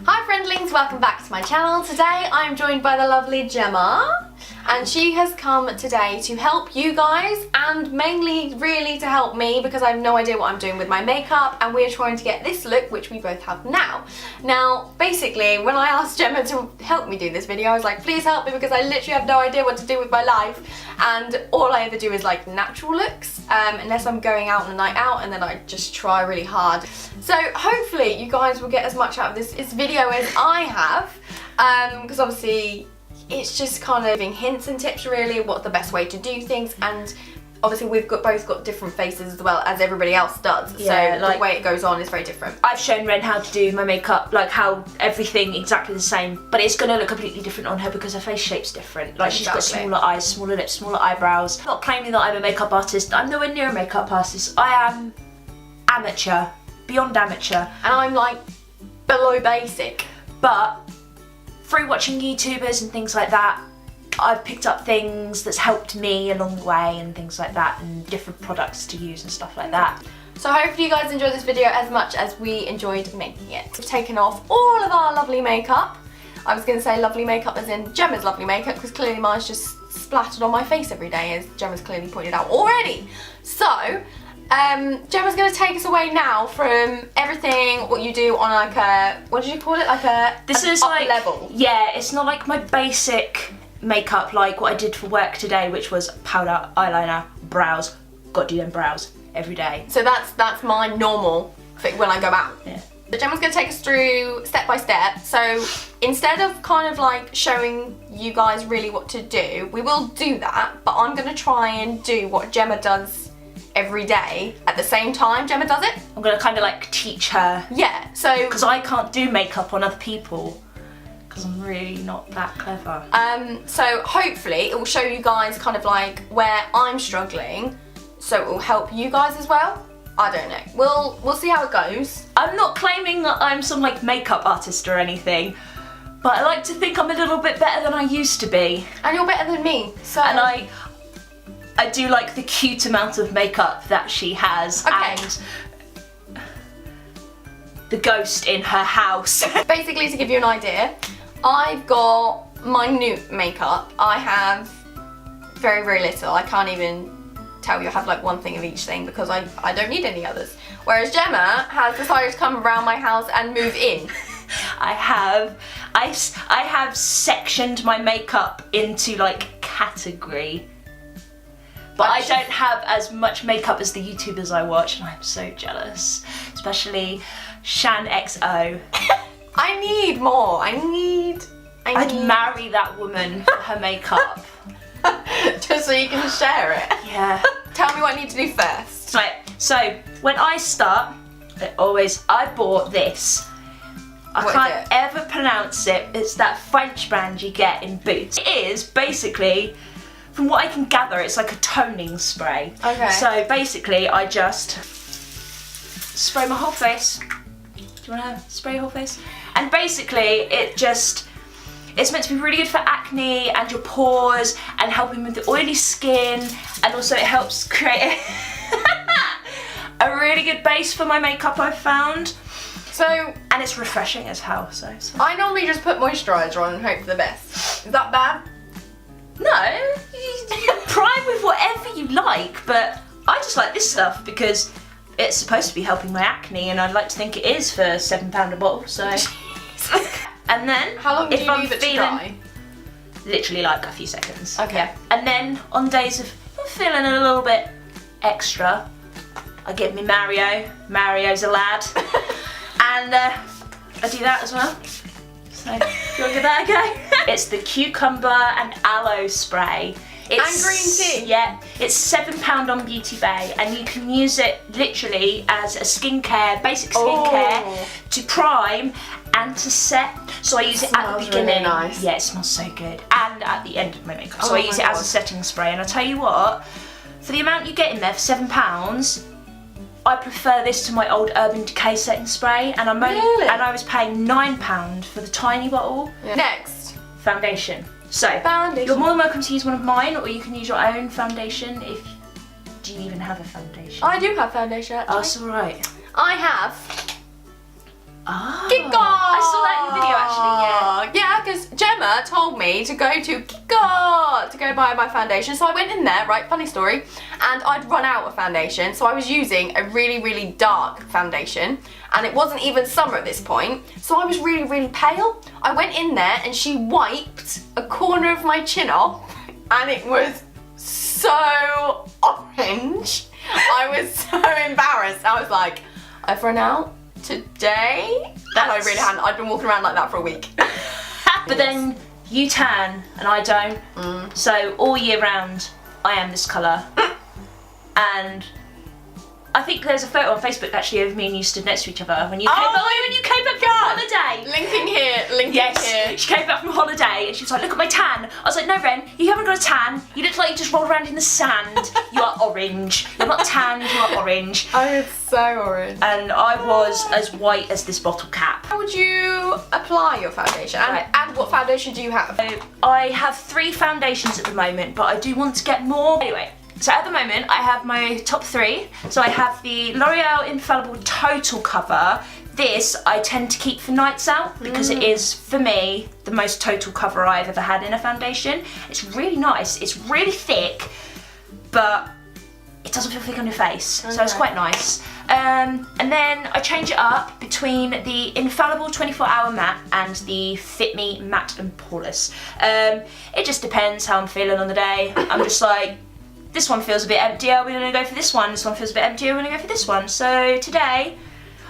Hi Friendlings, welcome back to my channel. Today I'm joined by the lovely Gemma and she has come today to help you guys and mainly really to help me because I have no idea what I'm doing with my makeup and we're trying to get this look which we both have now. Now basically when I asked Gemma to help me do this video I was like please help me because I literally have no idea what to do with my life and all I ever do is like natural looks unless I'm going out on a night out and then I just try really hard. So hopefully you guys will get as much out of this video as I have because obviously it's just kind of giving hints and tips really what the best way to do things, and obviously we've both got different faces as well as everybody else does, yeah, so like, the way it goes on is very different. I've shown Ren how to do my makeup, like how everything exactly the same, but it's going to look completely different on her because her face shape's different. Like she's got smaller eyes, smaller lips, smaller eyebrows. I'm not claiming that I'm a makeup artist, I'm nowhere near a makeup artist. I am amateur, beyond amateur. And I'm like below basic. But through watching YouTubers and things like that, I've picked up things that's helped me along the way and things like that, and different products to use and stuff like that. So hopefully you guys enjoyed this video as much as we enjoyed making it. We've taken off all of our lovely makeup. I was going to say lovely makeup as in Gemma's lovely makeup because clearly mine's just splattered on my face every day as Gemma's clearly pointed out already. So Gemma's going to take us away now from everything what you do on like a, what did you call it, like a this is like level. Yeah, it's not like my basic makeup like what I did for work today, which was powder, eyeliner, brows. Got to do them brows every day. So that's my normal thing when I go out. Yeah. So Gemma's going to take us through step by step. So instead of kind of like showing you guys really what to do, we will do that, but I'm going to try and do what Gemma does every day at the same time Gemma does it. I'm going to kind of like teach her. Yeah, so because I can't do makeup on other people because I'm really not that clever. So hopefully it will show you guys kind of like where I'm struggling, so it will help you guys as well. I don't know. We'll see how it goes. I'm not claiming that I'm some like makeup artist or anything, but I like to think I'm a little bit better than I used to be. And you're better than me. So and I do like the cute amount of makeup that she has, okay, and the ghost in her house. Basically, to give you an idea, I've got minute makeup. I have very, very little. I can't even tell you. I have like one thing of each thing because I don't need any others. Whereas Gemma has decided to come around my house and move in. I have sectioned my makeup into like category. But I don't have as much makeup as the YouTubers I watch and I'm so jealous. Especially Shan XO. I need more. I'd marry that woman for her makeup. Just so you can share it. Yeah. Tell me what I need to do first. Right, so when I start, I bought this. I can't ever pronounce it. It's that French brand you get in Boots. It is basically, from what I can gather, it's like a toning spray. Okay. So basically, I just spray my whole face. Do you want to spray your whole face? And basically, it's meant to be really good for acne and your pores and helping with the oily skin, and also it helps create a really good base for my makeup I've found. So, and it's refreshing as hell. So I normally just put moisturiser on and hope for the best. Is that bad? No, you can prime with whatever you like, but I just like this stuff because it's supposed to be helping my acne, and I'd like to think it is for £7 a bottle. So, and then how long do you leave it to dry? Literally like a few seconds. Okay. Yeah. And then on days if I'm feeling a little bit extra, I get me Mario. Mario's a lad, and I do that as well. So, do you want to give that a go? It's the cucumber and aloe spray. And green tea? Yeah, it's £7 on Beauty Bay, and you can use it literally as a skincare, basic skincare, to prime and to set. So I use it at the beginning. Really nice. Yeah, it smells so good. And at the end of my makeup. So I use it as a setting spray, and I tell you what, for the amount you get in there for £7, I prefer this to my old Urban Decay setting spray, and I was paying £9 for the tiny bottle. Yeah. Next, foundation. So foundation. You're more than welcome to use one of mine, or you can use your own foundation. Do you even have a foundation? I do have foundation. Actually. Oh, that's alright. I have Oh. Decay! I saw that in had told me to go to Kika to go buy my foundation. So I went in there, right, funny story, and I'd run out of foundation. So I was using a really, really dark foundation, and it wasn't even summer at this point. So I was really, really pale. I went in there and she wiped a corner of my chin off, and it was so orange. I was so embarrassed. I was like, I've run out today. And I really hadn't. I'd been walking around like that for a week. But then you tan and I don't. So all year round I am this colour. And I think there's a photo on Facebook actually of me and you stood next to each other when you came back from holiday. Linking here, linking here. She came back from holiday and she was like, look at my tan. I was like, no Ren, you haven't got a tan. You look like you just rolled around in the sand. You are orange. You're not tanned, you are orange. I was so orange. And I was as white as this bottle cap. How would you apply your foundation? And what foundation do you have? So I have 3 foundations at the moment, but I do want to get more. Anyway. So at the moment I have my top 3. So I have the L'Oreal Infallible Total Cover. This I tend to keep for nights out because it is, for me, the most total cover I've ever had in a foundation. It's really nice, it's really thick, but it doesn't feel thick on your face, so it's quite nice. And then I change it up between the Infallible 24-Hour Matte and the Fit Me Matte and Pourless. It just depends how I'm feeling on the day. I'm just like, this one feels a bit emptier, we're gonna go for this one. This one feels a bit emptier, we're gonna go for this one. So today,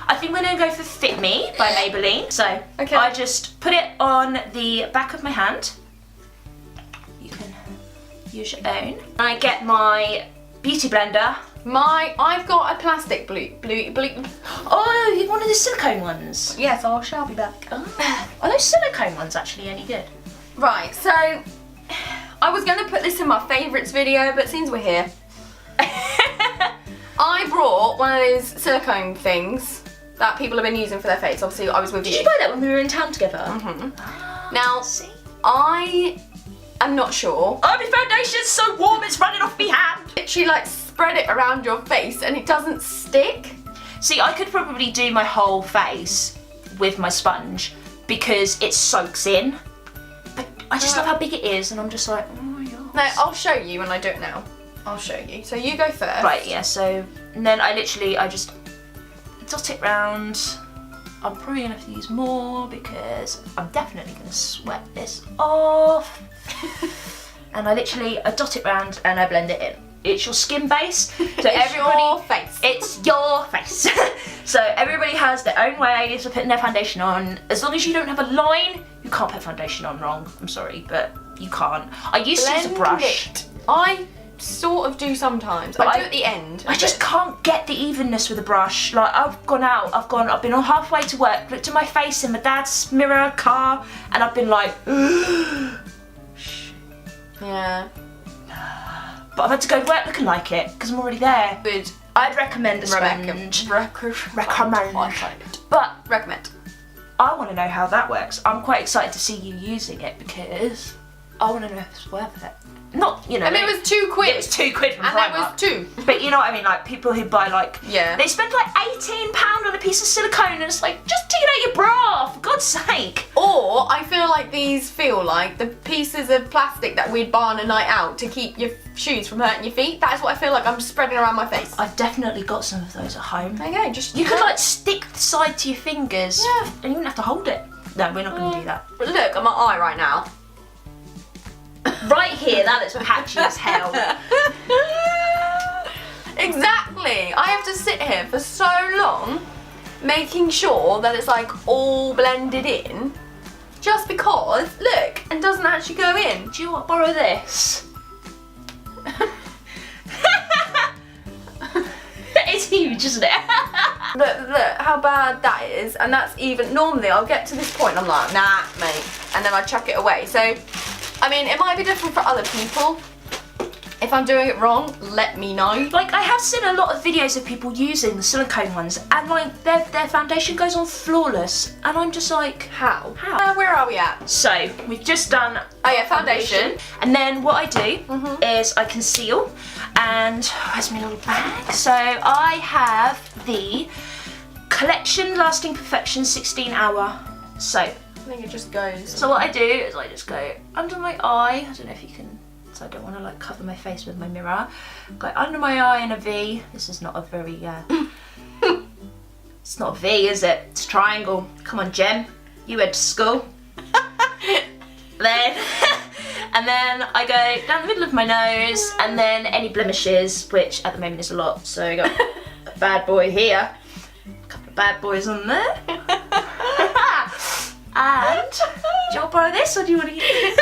I think we're gonna go for Fit Me by Maybelline. So I just put it on the back of my hand. You can use your own. I get my beauty blender. I've got a plastic blue. Oh, you wanted the silicone ones? Yes, I shall be back. Oh. Are those silicone ones actually any good? Right, so I was going to put this in my favourites video, but since we're here, I brought one of those silicone things that people have been using for their face. Obviously, I was with you. Did you buy that when we were in town together? Now, I am not sure. Oh, my foundation's so warm, it's running off my hand. Literally, like, spread it around your face and it doesn't stick. See, I could probably do my whole face with my sponge because it soaks in. But I just love how big it is, and I'm just like, oh my god. No, I'll show you when I do it now. I'll show you. So you go first. Right, yeah, so, and then I just dot it round. I'm probably gonna have to use more because I'm definitely gonna sweat this off. And I dot it round and I blend it in. It's your skin base, so it's your face. It's your face. So everybody has their own ways of putting their foundation on. As long as you don't have a line, you can't put foundation on wrong. I'm sorry, but you can't. I used to use a brush. I sort of do sometimes, but I do at the end. I just can't get the evenness with a brush. Like, I've been on halfway to work, looked at my face in my dad's mirror car, and I've been like, yeah. But I've had to go to work looking like it because I'm already there. Good. I'd recommend a sponge. Recommend. I want to know how that works. I'm quite excited to see you using it because I want to know if it's worth it. Not, you know. I mean, it was £2. It was £2 from and Primark. that was 2. But you know what I mean, like people who buy like, they spend like £18 on a piece of silicone, and it's like, just take it out your bra, for God's sake. Or I feel like these feel like the pieces of plastic that we'd buy on a night out to keep your shoes from hurting your feet. That is what I feel like I'm spreading around my face. I've definitely got some of those at home. Okay, you can like stick the side to your fingers, and you don't have to hold it. No, we're not going to do that. But look at my eye right now. Right here, that looks patchy as hell. Exactly. I have to sit here for so long making sure that it's like all blended in just because, look, it doesn't actually go in. Do you want to borrow this? It's huge, isn't it? Look how bad that is, and that's even, normally I'll get to this point and I'm like, nah, mate, and then I chuck it away. So, I mean, it might be different for other people. If I'm doing it wrong, let me know. Like, I have seen a lot of videos of people using the silicone ones, and like, their foundation goes on flawless, and I'm just like, how? How? Where are we at? So, we've just done foundation. And then what I do is I conceal, and where's my little bag? So, I have the Collection Lasting Perfection 16-Hour So I think it just goes. So what I do is I just go under my eye. I don't know if you can, so I don't want to like cover my face with my mirror. Go under my eye in a V. This is not a very, it's not a V, is it? It's a triangle. Come on, Jem. You went to school. Then, and then I go down the middle of my nose, and then any blemishes, which at the moment is a lot. So I got a bad boy here, a couple of bad boys on there. And do you want to borrow this, or do you want to use it?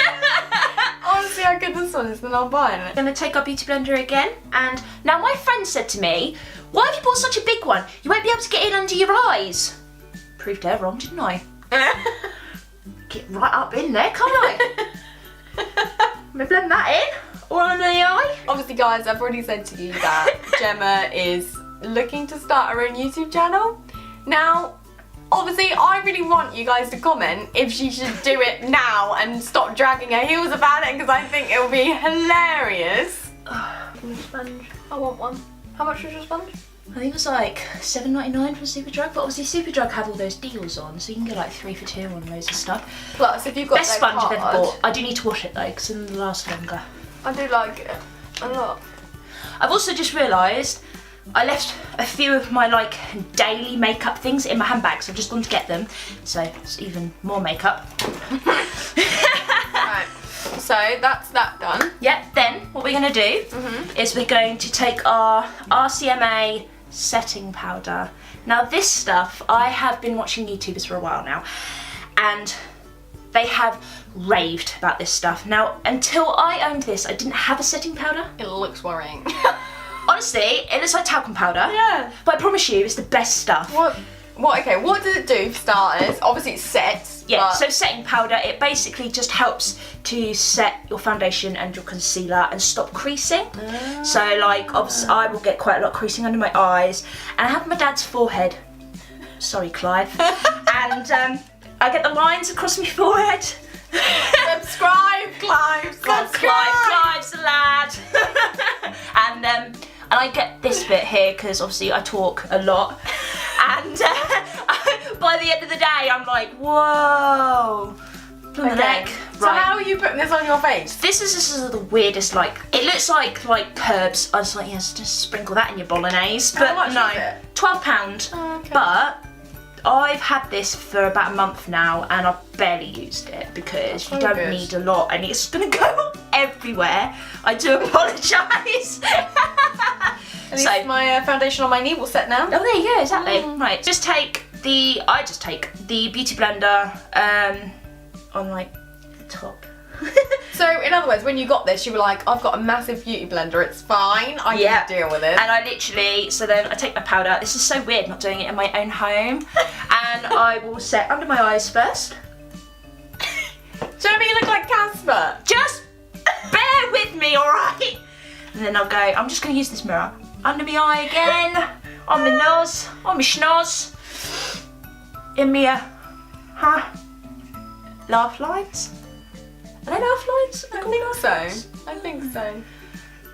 Honestly, how good this one is, then I'll buy it. I'm going to take our beauty blender again. And now my friend said to me, why have you bought such a big one? You won't be able to get it under your eyes. Proved her wrong, didn't I? Get right up in there, can't I? Let me blend that in, all under the eye. Obviously, guys, I've already said to you that Gemma is looking to start her own YouTube channel. Now, obviously, I really want you guys to comment if she should do it now and stop dragging her heels about it, because I think it will be hilarious. Sponge. I want one. How much was your sponge? I think it was like $7.99 from Superdrug, but obviously Superdrug have all those deals on, so you can get like 3 for 2 on loads of stuff. Plus, if you've got best their sponge I've ever card, bought. I do need to wash it though, because it'll last longer. I do like it a lot. I've also just realised I left a few of my like daily makeup things in my handbag, so I've just gone to get them. So it's even more makeup. Right. So that's that done. Yep, then what we're going to do is we're going to take our RCMA Setting Powder. Now this stuff, I have been watching YouTubers for a while now, and they have raved about this stuff. Now, until I owned this, I didn't have a setting powder. It looks worrying. Honestly, it looks like talcum powder. Yeah. But I promise you, it's the best stuff. Okay, what does it do for starters? Obviously it sets. Yeah, so setting powder, it basically just helps to set your foundation and your concealer and stop creasing. So like, obviously I will get quite a lot of creasing under my eyes, and I have my dad's forehead. Sorry, Clive. And I get the lines across my forehead. Subscribe, Clive. Subscribe. Clive's the lad. And I get this bit here because obviously I talk a lot, and by the end of the day I'm like, whoa. Okay. Neck. So Right. how are you putting this on your face? This is the weirdest, like, it looks like herbs. I was like, yes, just sprinkle that in your bolognese. But How much no, is it? £12. Oh, okay. But I've had this for about a month now, and I've barely used it because you don't good. need a lot, and it's gonna go everywhere. I do apologise. At least my foundation on my knee will set now. Oh, there you go, exactly. Right, I just take the beauty blender on like the top. So in other words, when you got this, you were like, I've got a massive beauty blender, it's fine, I can deal with it. And I literally, so then I take my powder. This is so weird not doing it in my own home. And I will set under my eyes first. Jeremy, you look like Casper. Just bear with me, alright? And then I'll go, I'm just going to use this mirror. Under my eye again, on my nose, on my schnoz, in my, laugh lines. Are they laugh lines? I think so. I think so. A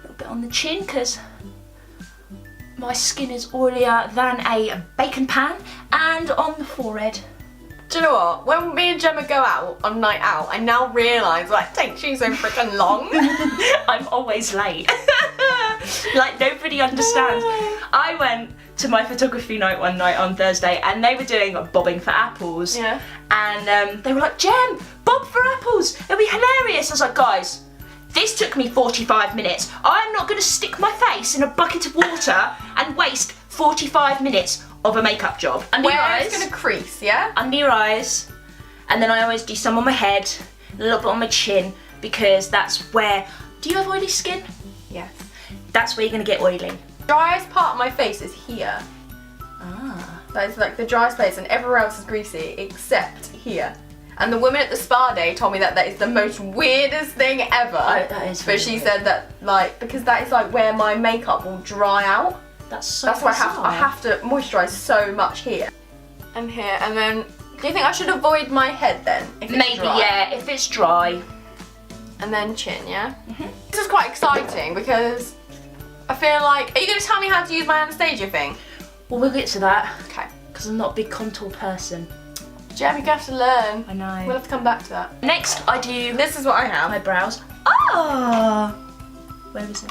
little bit on the chin because my skin is oilier than a bacon pan, and on the forehead. Do you know what? When me and Gemma go out on night out, I now realise why it takes you so freaking long. I'm always late. Like, nobody understands. I went to my photography night one night on Thursday, and they were doing bobbing for apples. Yeah. And they were like, Gem, bob for apples, it'll be hilarious. I was like, guys, this took me 45 minutes. I'm not going to stick my face in a bucket of water and waste 45 minutes of a makeup job. Under your Where eyes. it's going to crease, yeah? Under your eyes. And then I always do some on my head, a little bit on my chin, because that's where... Do you have oily skin? Yes. That's where you're going to get oily. Driest part of my face is here. Ah. That is like the driest place, and everywhere else is greasy except here. And the woman at the spa day told me that that is the most weirdest thing ever. Oh, that is But she weird. said that, like, because that is like where my makeup will dry out. That's so That's why bizarre. I have to moisturise so much here. And here, and then, do you think I should avoid my head then? If it's Maybe, dry? yeah, if it's dry. And then chin, yeah? This is quite exciting because I feel like, are you going to tell me how to use my Anastasia thing? Well, we'll get to that, Okay. because I'm not a big contour person. Gem, you have to learn. I know. We'll have to come back to that. Next, I do. This is what I have. My brows. Ah! Where is it?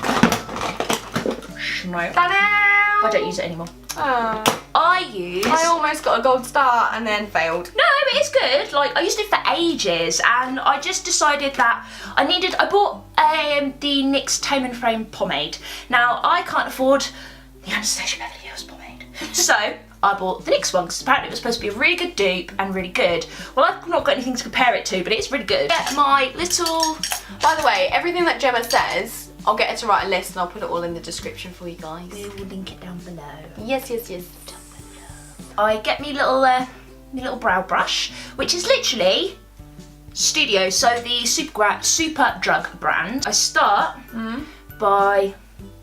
Schmoke. I don't use it anymore. Oh. I almost got a gold star and then failed. No, but it's good. Like, I used it for ages, and I just decided that I bought the NYX Tame Fame pomade. Now, I can't afford the Anastasia Beverly Hills pomade. So, I bought the NYX one, because apparently it was supposed to be a really good dupe and really good. Well, I've not got anything to compare it to, but it's really good. Get my little... By the way, everything that Gemma says, I'll get her to write a list and I'll put it all in the description for you guys. We will link it down below. Yes, yes, yes. I get me little brow brush, which is literally Studio, so the Super Drug brand. I start by,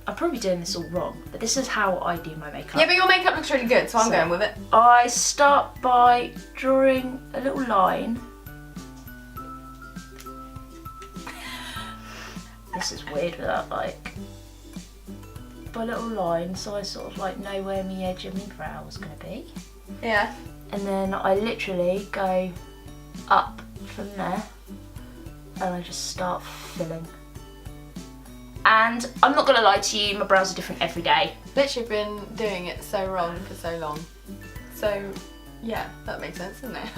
I'm probably doing this all wrong, but this is how I do my makeup. Yeah, but your makeup looks really good, so I'm going with it. I start by drawing a little line. This is weird without like, by a little line, so I sort of like know where my edge of my brow is going to be. Yeah. And then I literally go up from there and I just start filling. And I'm not going to lie to you, my brows are different every day. Literally been doing it so wrong for so long. So, yeah, that makes sense, doesn't it?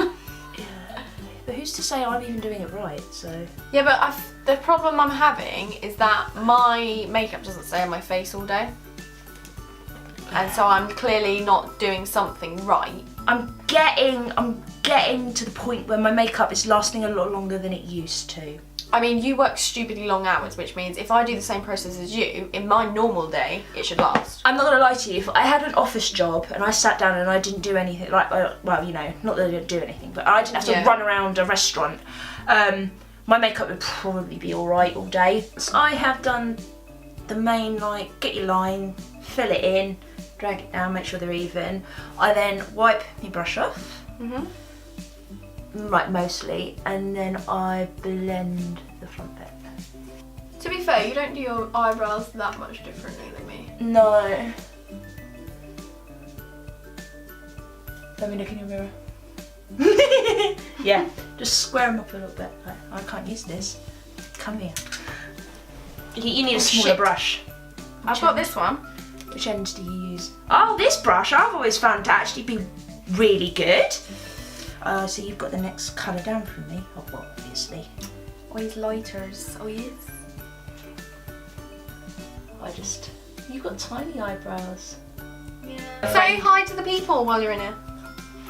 Yeah. But who's to say I'm even doing it right, so... Yeah, but the problem I'm having is that my makeup doesn't stay on my face all day. And so I'm clearly not doing something right. I'm getting to the point where my makeup is lasting a lot longer than it used to. I mean, you work stupidly long hours, which means if I do the same process as you, in my normal day, it should last. I'm not gonna lie to you, if I had an office job and I sat down and I didn't do anything, like, well, you know, not that I didn't do anything, but I didn't have to run around a restaurant, my makeup would probably be alright all day. So I have done the main, like, get your line, fill it in, drag it down, make sure they're even. I then wipe my brush off. Like mostly, and then I blend the front bit. To be fair, you don't do your eyebrows that much differently than me. No. Let me look in your mirror. Yeah, just square them up a little bit. Like, I can't use this. Come here. You need a smaller brush. I've got this one. Which end do you use? Oh, this brush I've always found to actually be really good. So you've got the next colour down from me, obviously. Always lighters, always. You've got tiny eyebrows. Yeah. Say hi to the people while you're in here.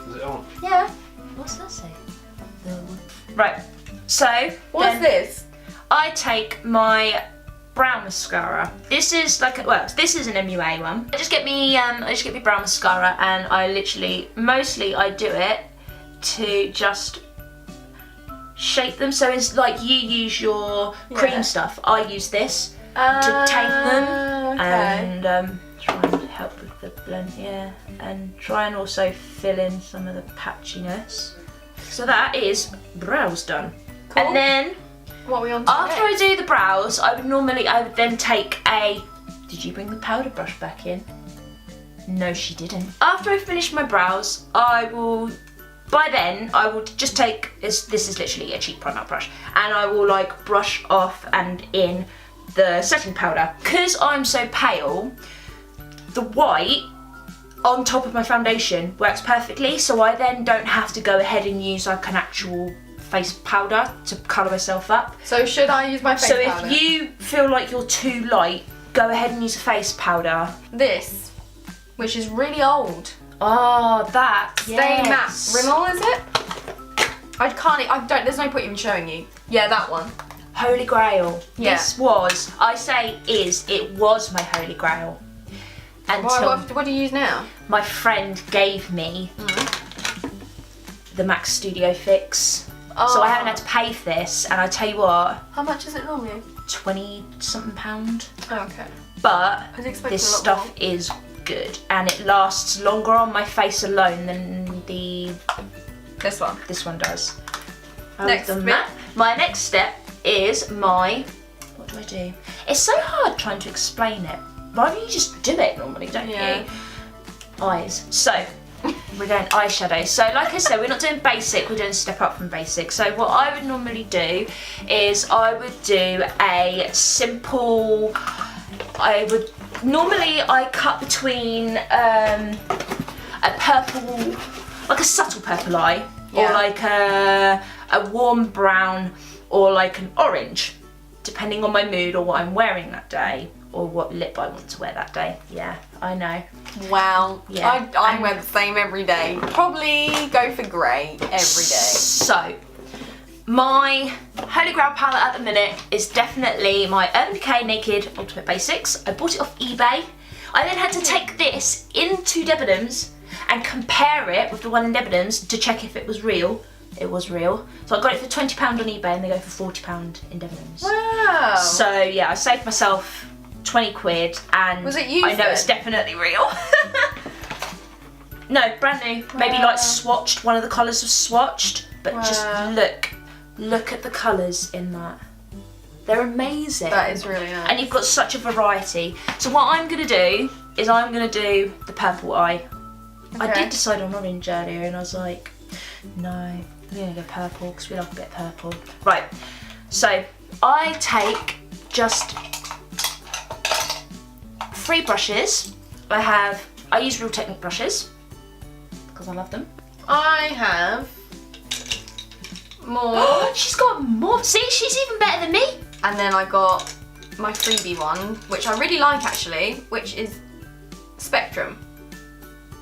Is it on? Yeah. What's that say? Right, so. What's this? I take my brow mascara. This is like, this is an MUA one. I just get me brow mascara, and I literally, mostly I do it to just shape them. So it's like you use your cream stuff, I use this to tape them and try and help with the blend, and try and also fill in some of the patchiness. So that is brows done. Cool. And then what are we on to after next? I do the brows, I would then take did you bring the powder brush back in? No, she didn't. After I finish my brows, by then, I will just take, this is literally a cheap primer brush, and I will like brush off and in the setting powder. Because I'm so pale, the white on top of my foundation works perfectly, so I then don't have to go ahead and use like an actual face powder to colour myself up. So should I use my face powder? So if you feel like you're too light, go ahead and use a face powder. This, which is really old. Oh, that. Stay Matte. Rimmel, is it? There's no point even showing you. Yeah, that one. Holy Grail. Yeah. It was my Holy Grail. Until what do you use now? my friend gave me the Max Studio Fix. So I haven't had to pay for this, and I tell you what. How much is it normally? 20-something pound. Oh, okay. But I was expecting this a lot stuff more. is good, and it lasts longer on my face alone than This one. this one does. Next bit. My next step is what do I do? It's so hard trying to explain it. Why don't you just do it normally, don't you? Eyes. So we're going eyeshadow. So like I said, we're not doing basic, we're doing step up from basic. So what I would normally do is I would do a simple, normally I cut between a purple, like a subtle purple eye, or like a warm brown, or like an orange, depending on my mood or what I'm wearing that day, or what lip I want to wear that day. Yeah, I know. Wow. Yeah. I wear the same every day. Probably go for grey every day. So, my Holy Grail palette at the minute is definitely my Urban Decay Naked Ultimate Basics. I bought it off eBay. I then had to take this into Debenhams and compare it with the one in Debenhams to check if it was real. It was real. So I got it for £20 on eBay and they go for £40 in Debenhams. Wow. So yeah, I saved myself 20 quid and was it used I know it's definitely real. No, brand new. Maybe like swatched, one of the colours was swatched, but just look at the colours in that. They're amazing. That is really nice. And you've got such a variety. So what I'm going to do is I'm going to do the purple eye. Okay. I did decide on orange earlier and I was like, no, I'm going to go purple because we love a bit of purple. Right, so I take just 3 brushes. I use Real Technique brushes because I love them. I have more. She's got more. See, she's even better than me. And then I got my freebie one, which I really like actually, which is Spectrum.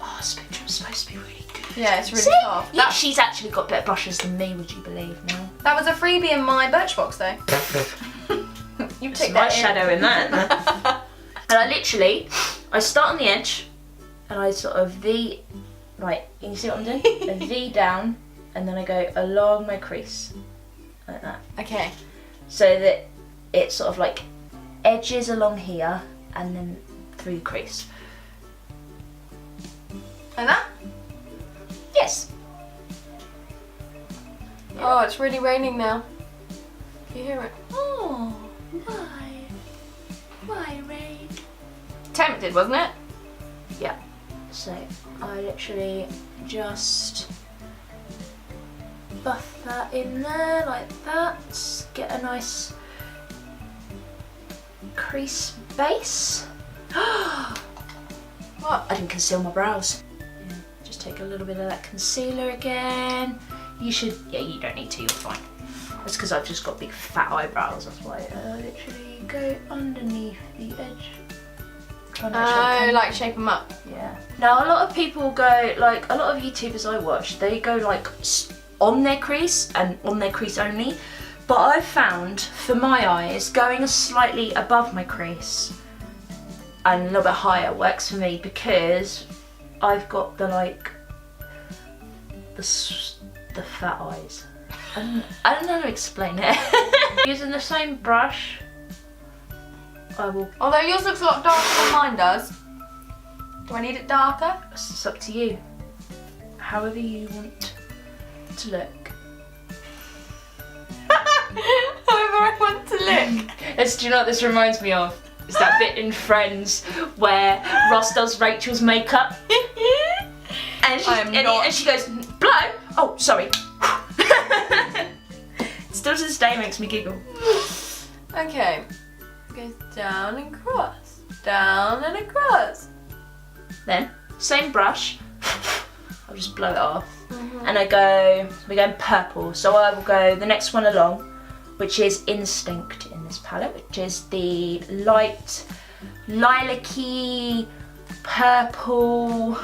Oh, Spectrum's supposed to be really good. Yeah, it's really soft. Yeah, she's actually got better brushes than me, would you believe now? That was a freebie in my Birchbox though. You take my that shadow in that. And I start on the edge and I sort of V, right, you see what I'm doing? A V down and then I go along my crease, like that. Okay. So that it sort of like edges along here and then through the crease. Like that? Yes. Oh, it's really raining now. Can you hear it? Oh, why? Why rain? Tempted, wasn't it? Yeah. So I literally just buff that in there like that. Get a nice crease base. What? I didn't conceal my brows. Yeah, just take a little bit of that concealer again. You should, yeah, you don't need to, you're fine. That's because I've just got big fat eyebrows, that's why I literally go underneath the edge. Oh, like shape them up. Yeah. Now a lot of people go, like a lot of YouTubers I watch, they go like on their crease and on their crease only. But I've found for my eyes, going slightly above my crease and a little bit higher works for me because I've got the like the fat eyes. I don't know how to explain it. Using the same brush, I will. Although yours looks a lot darker than mine does. Do I need it darker? It's up to you. However you want to look. However I want to look. Do you know what this reminds me of? It's that bit in Friends where Ross does Rachel's makeup. And she goes, blow! Oh, sorry. Still to this day makes me giggle. Okay. Goes down and across. Down and across. Then, same brush. I'll just blow it off. And we're going purple. So I will go the next one along, which is Instinct in this palette, which is the light lilac-y purple.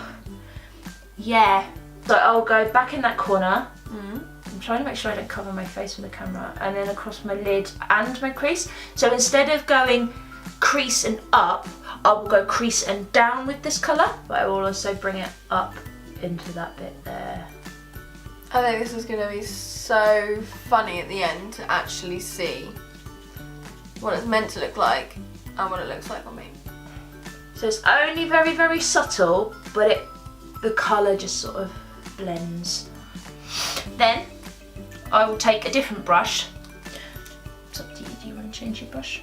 Yeah. So I'll go back in that corner. I'm trying to make sure I don't cover my face with the camera, and then across my lid and my crease. So instead of going crease and up, I will go crease and down with this colour, but I will also bring it up into that bit there. I think this is going to be so funny at the end to actually see what it's meant to look like and what it looks like on me. So it's only very, very subtle, but the colour just sort of blends. Then I will take a different brush. It's up to you. Do you want to change your brush?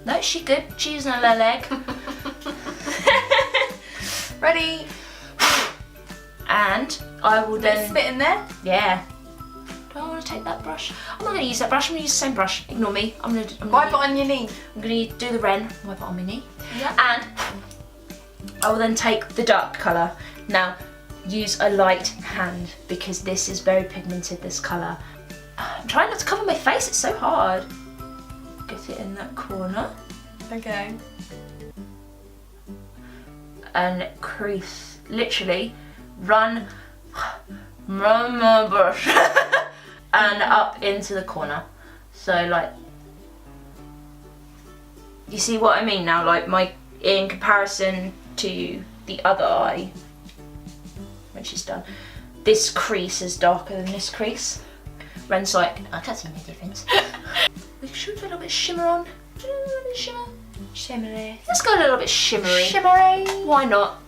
No, she's good. She's using her leg. Ready? And I will then spit in there. Yeah. Do I want to take that brush? I'm not going to use that brush. I'm going to use the same brush. Ignore me. Wipe it on your knee. I'm going to do the Ren. Wipe it on my knee. Yeah. And I will then take the dark colour. Now, use a light hand because this is very pigmented, this colour. I'm trying not to cover my face. It's so hard. Get it in that corner. Okay. And crease. Literally, run my brush and up into the corner. So like, you see what I mean now? Like in comparison to the other eye, when she's done, this crease is darker than this crease. Ren's like, I can't see any difference. We should put a little bit of shimmer on. A little bit of shimmer. Shimmery. Let's go a little bit shimmery. Shimmery. Why not?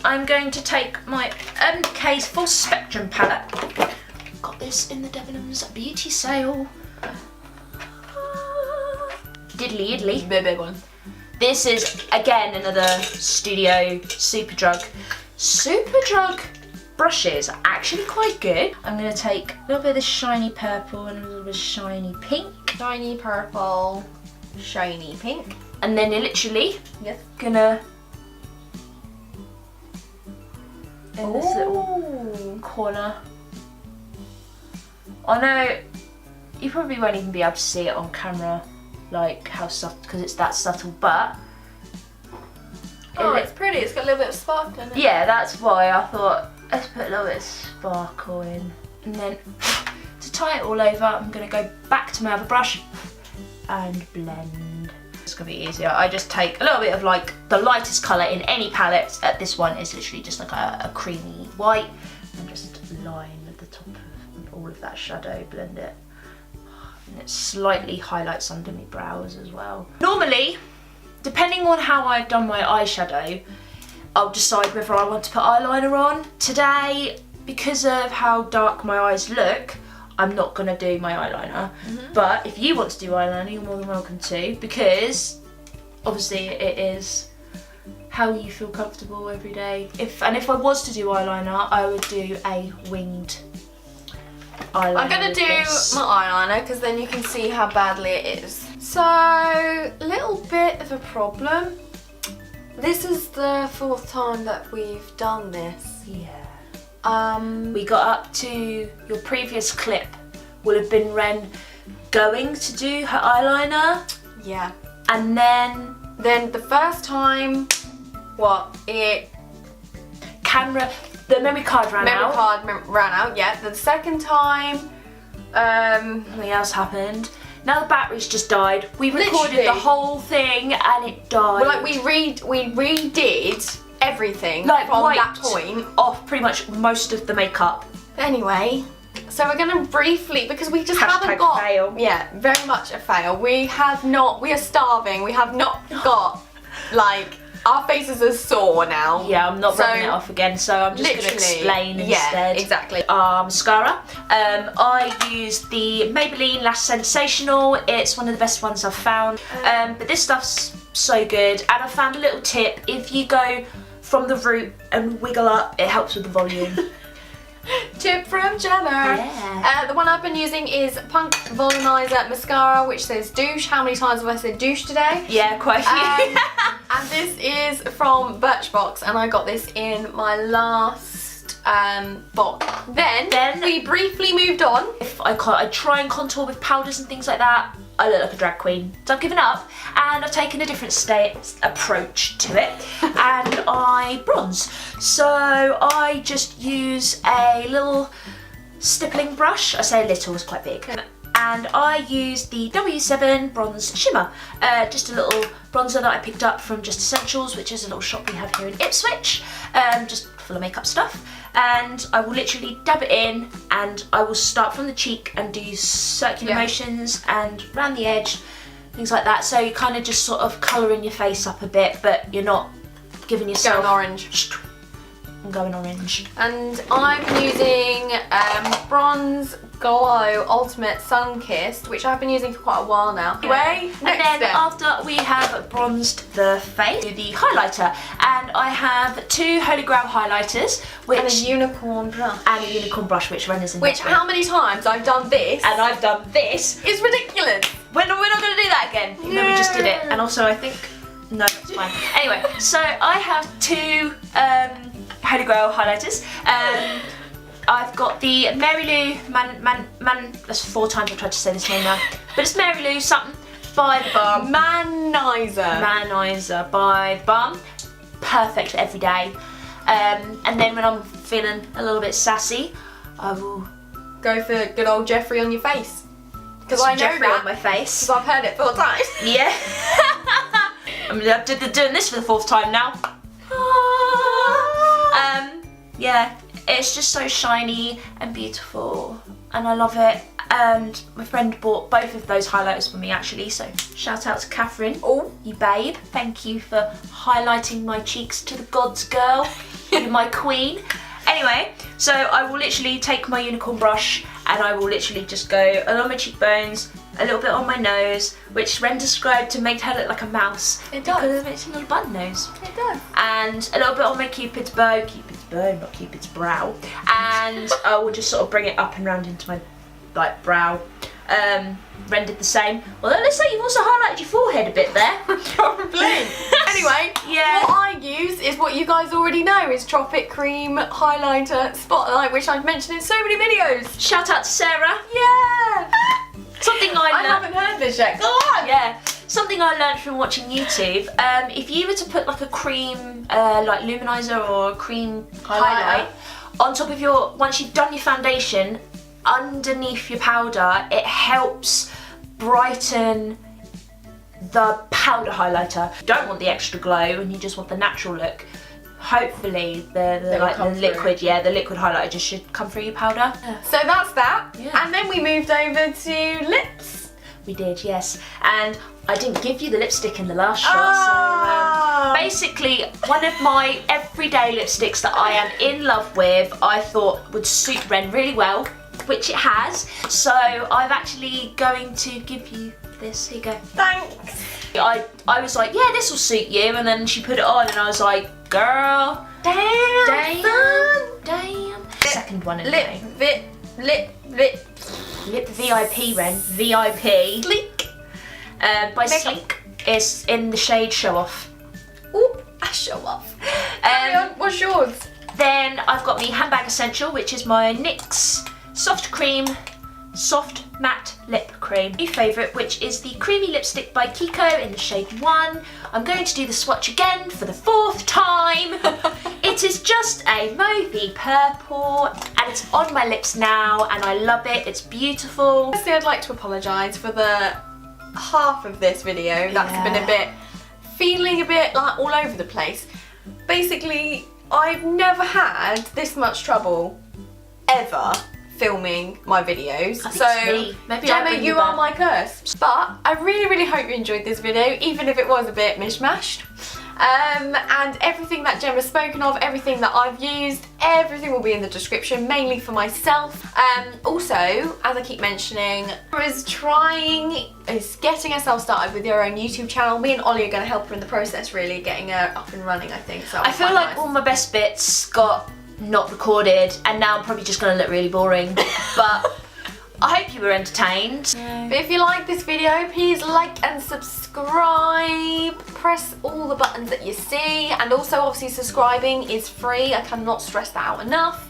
I'm going to take my Decay's Full Spectrum palette. Got this in the Debenhams beauty sale. Diddly idly. Big one. This is again another Studio Superdrug. Superdrug brushes are actually quite good. I'm going to take a little bit of this shiny purple and a little bit of shiny pink. Shiny purple, shiny pink. And then you're literally Yes. gonna in this little corner. I know you probably won't even be able to see it on camera, like how subtle, because it's that subtle, but Oh, it's pretty. It's got a little bit of sparkle in it. yeah, that's why I thought let's put a little bit of sparkle in. And then to tie it all over, I'm gonna go back to my other brush and blend. It's gonna be easier. I just take a little bit of like the lightest colour in any palette. This one is literally just like a creamy white, and just line at the top of all of that shadow, blend it. And it slightly highlights under my brows as well. Normally, depending on how I've done my eyeshadow, I'll decide whether I want to put eyeliner on. Today, because of how dark my eyes look, I'm not going to do my eyeliner. But if you want to do eyeliner, you're more than welcome to, because obviously it is how you feel comfortable every day. If I was to do eyeliner, I would do a winged eyeliner. I'm going to do my eyeliner because then you can see how badly it is. So, little bit of a problem. This is the 4th time that we've done this. Yeah. We got up to your previous clip will have been Ren going to do her eyeliner. Yeah. And then the first time, the memory card ran out. Yeah. The second time, Something else happened. Now the battery's just died. We recorded Literally. the whole thing and it died. well, like we redid everything Like, from wiped that point. off pretty much most of the makeup. Anyway, so we're gonna briefly, because we just Hashtag haven't got. fail. Yeah, very much a fail. We are starving. We have not got, like, our faces are sore now. Yeah, I'm not So, rubbing it off again, so I'm just going to explain instead. Yeah, exactly. Mascara. I use the Maybelline Lash Sensational. It's one of the best ones I've found. But this stuff's so good. And I found a little tip. If you go from the root and wiggle up, it helps with the volume. Tip from Gemma. Yeah. The one I've been using is Punk Volumizer Mascara, which says douche. How many times have I said douche today? Yeah, quite a few. And this is from Birchbox, and I got this in my last box. Then we briefly moved on. If I try and contour with powders and things like that, I look like a drag queen. So I've given up and I've taken a different approach to it and I bronze. So I just use a little stippling brush. I say a little, it's quite big. And I use the W7 Bronze Shimmer. Just a little bronzer that I picked up from Just Essentials, which is a little shop we have here in Ipswich, just full of makeup stuff. And I will literally dab it in and I will start from the cheek and do circular motions and around the edge, things like that. So you kind of just sort of colouring your face up a bit, but you're not giving yourself... Going orange. I'm going orange. And I'm using Bronze Glow Ultimate Sun Kissed, which I've been using for quite a while now. Anyway, and then after we have bronzed the face, the highlighter, and I have 2 Holy Grail highlighters, which and a unicorn brush, which renders in. Which how many times I've done this and I've done this is ridiculous. We're not going to do that again. Even though we just did it, and also I think no, that's fine. Anyway, so I have 2 Holy Grail highlighters. I've got the Mary Lou that's 4 times I've tried to say this name now, but it's Mary Lou something by the Balm. Maniser by the Balm. Perfect for every day. And then when I'm feeling a little bit sassy, I will go for good old Jeffree on your face. Because I know Jeffree that on my face. because I've heard it 4 times. Yeah. I'm doing this for the 4th time now. Yeah, it's just so shiny and beautiful, and I love it. And my friend bought both of those highlighters for me actually, so shout out to Catherine. Oh, you babe, thank you for highlighting my cheeks to the gods, girl. You're my queen. Anyway, so I will literally take my unicorn brush and I will literally just go along my cheekbones, a little bit on my nose, which Ren described to make her look like a mouse. It does. Because it's a little button nose. It does. And a little bit on my Cupid's bow, not Cupid's brow. And I will just sort of bring it up and round into my brow. Ren did the same. Although let's say you've also highlighted your forehead a bit there. Probably. Anyway, yeah. What I use is what you guys already know, is Tropic Cream Highlighter Spotlight, which I've mentioned in so many videos. Shout out to Sarah. Yeah. Something I haven't heard this yet. Go on. Yeah. Something I learned from watching YouTube. If you were to put like a cream, like luminizer or a cream highlight on top of your, once you've done your foundation, underneath your powder, it helps brighten the powder highlighter. You don't want the extra glow and you just want the natural look. Hopefully the liquid highlighter just should come through your powder. So that's that. Yeah. And then we moved over to lips. We did, yes. And I didn't give you the lipstick in the last shot, so basically one of my everyday lipsticks that I am in love with, I thought would suit Ren really well, which it has. So I'm actually going to give you this. Here you go. Thanks. I was like, yeah, this will suit you, and then she put it on and I was like, girl, damn. Second one anyway. Lip VIP, Ren. VIP. Sleek. By Sleek. It's in the shade Show Off. Ooh, Show Off. What's yours? Then I've got the Handbag Essential, which is my NYX Soft Matte Lip Cream. My favourite, which is the Creamy Lipstick by Kiko in the shade 1. I'm going to do the swatch again for the 4th time. It is just a mauvey purple and it's on my lips now and I love it. It's beautiful. Firstly, I'd like to apologise for the half of this video that's been feeling a bit like all over the place. Basically, I've never had this much trouble ever filming my videos. I think it's me. Maybe Gemma, you are my curse. But I really hope you enjoyed this video, even if it was a bit mishmashed. And everything that Gemma's spoken of, everything that I've used, everything will be in the description, mainly for myself. Also, as I keep mentioning, is getting herself started with her own YouTube channel. Me and Ollie are going to help her in the process, really, getting her up and running, I think. So I feel like all my best bits got not recorded and now I'm probably just going to look really boring. But I hope you were entertained. But if you like this video, please like and subscribe. Press all the buttons that you see, and also obviously subscribing is free. I cannot stress that out enough.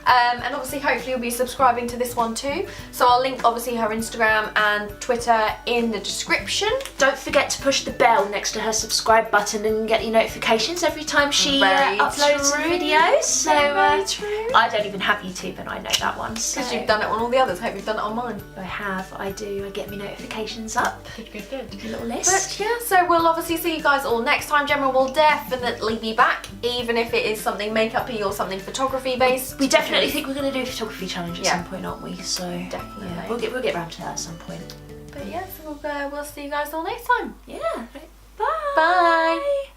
And obviously hopefully you'll be subscribing to this one too. So I'll link obviously her Instagram and Twitter in the description. Don't forget to push the bell next to her subscribe button and get your notifications every time she uploads some videos. So I don't even have YouTube and I know that one. Because you've done it on all the others. I hope you've done it on mine. I have, I do. I get my notifications up. Good. A little list. But yeah, so we'll obviously see you guys all next time. Gemma will definitely be back, even if it is something makeup-y or something photography based. We definitely think we're going to do a photography challenge at some point, aren't we? So definitely. Yeah, we'll get around to that at some point. But yeah, so we'll see you guys all next time. Yeah. Right. Bye.